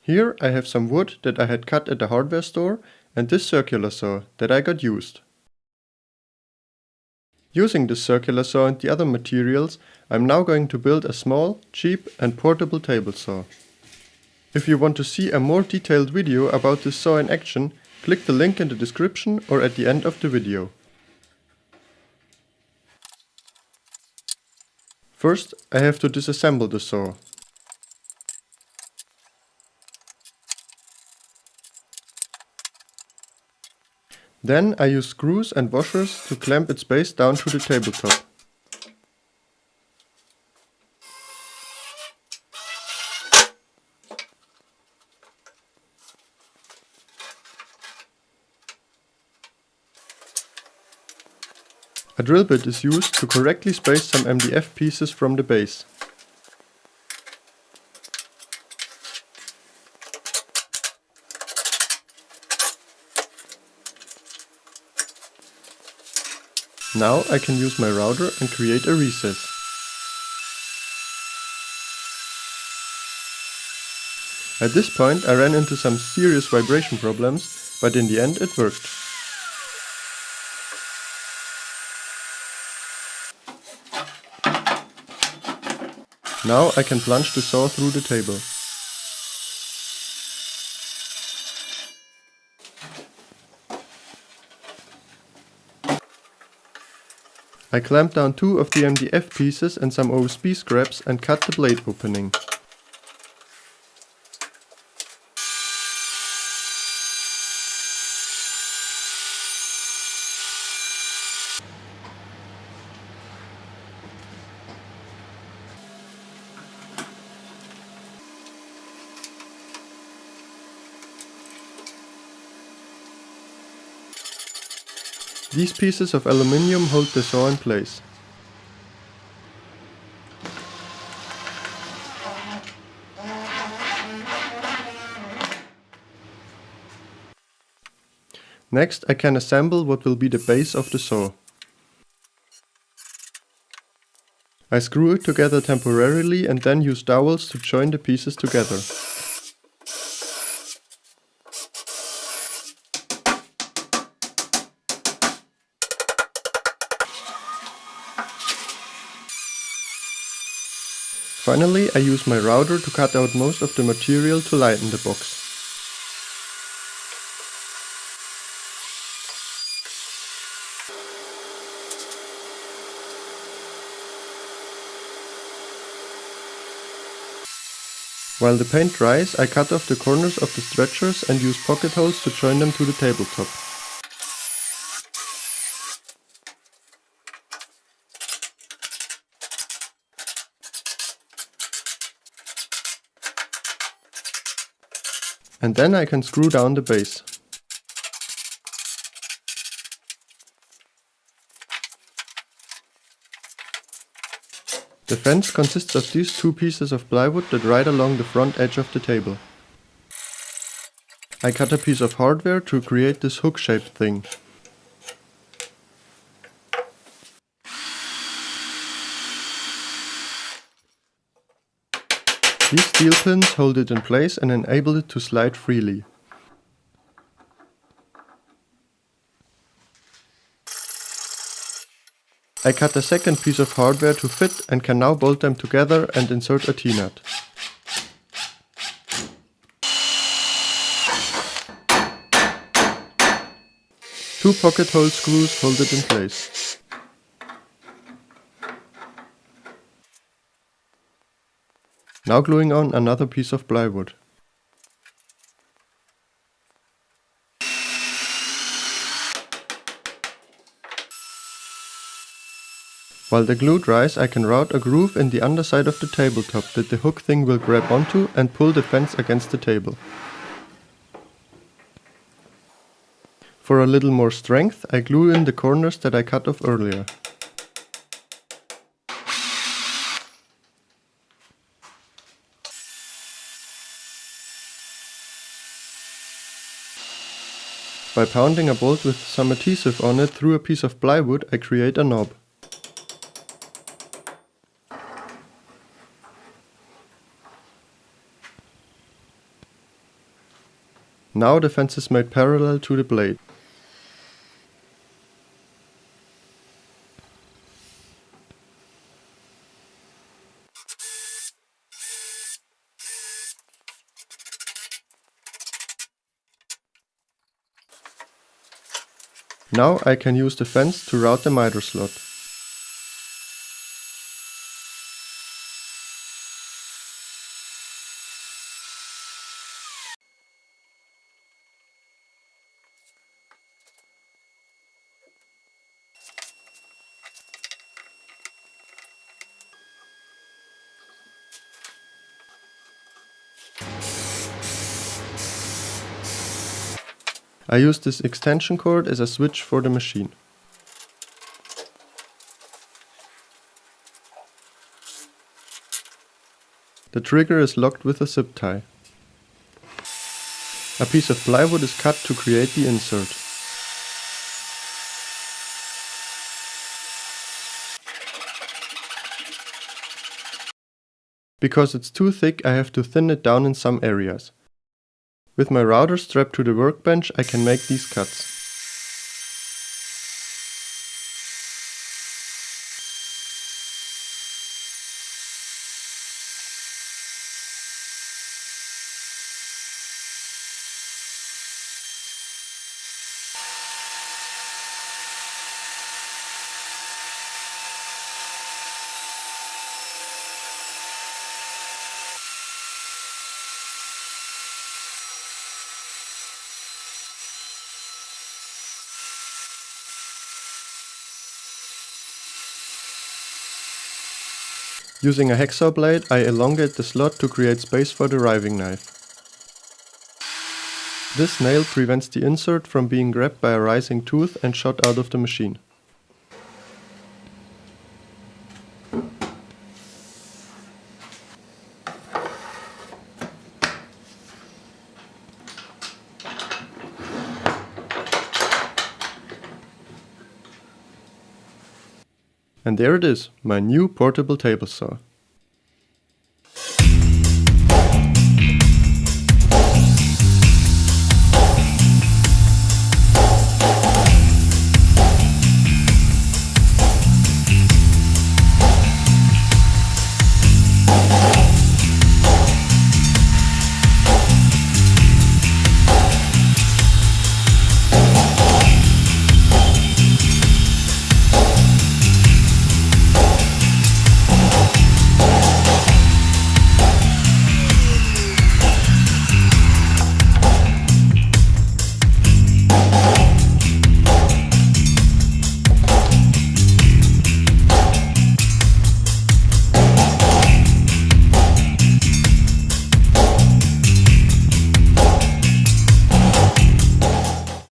Here I have some wood that I had cut at the hardware store and this circular saw that I got used. Using this circular saw and the other materials, I'm now going to build a small, cheap and portable table saw. If you want to see a more detailed video about this saw in action, click the link in the description or at the end of the video. First, I have to disassemble the saw. Then I use screws and washers to clamp its base down to the tabletop. A drill bit is used to correctly space some MDF pieces from the base. Now I can use my router and create a recess. At this point I ran into some serious vibration problems, but in the end it worked. Now I can plunge the saw through the table. I clamped down two of the MDF pieces and some OSB scraps and cut the blade opening. These pieces of aluminium hold the saw in place. Next I can assemble what will be the base of the saw. I screw it together temporarily and then use dowels to join the pieces together. Finally, I use my router to cut out most of the material to lighten the box. While the paint dries, I cut off the corners of the stretchers and use pocket holes to join them to the tabletop. And then I can screw down the base. The fence consists of these two pieces of plywood that ride along the front edge of the table. I cut a piece of hardware to create this hook-shaped thing. These steel pins hold it in place and enable it to slide freely. I cut a second piece of hardware to fit and can now bolt them together and insert a T-nut. Two pocket hole screws hold it in place. Now gluing on another piece of plywood. While the glue dries, I can route a groove in the underside of the tabletop that the hook thing will grab onto and pull the fence against the table. For a little more strength, I glue in the corners that I cut off earlier. By pounding a bolt with some adhesive on it through a piece of plywood, I create a knob. Now the fence is made parallel to the blade. Now I can use the fence to route the miter slot. I use this extension cord as a switch for the machine. The trigger is locked with a zip tie. A piece of plywood is cut to create the insert. Because it's too thick, I have to thin it down in some areas. With my router strapped to the workbench, I can make these cuts. Using a hacksaw blade, I elongate the slot to create space for the riving knife. This nail prevents the insert from being grabbed by a rising tooth and shot out of the machine. And there it is, my new portable table saw.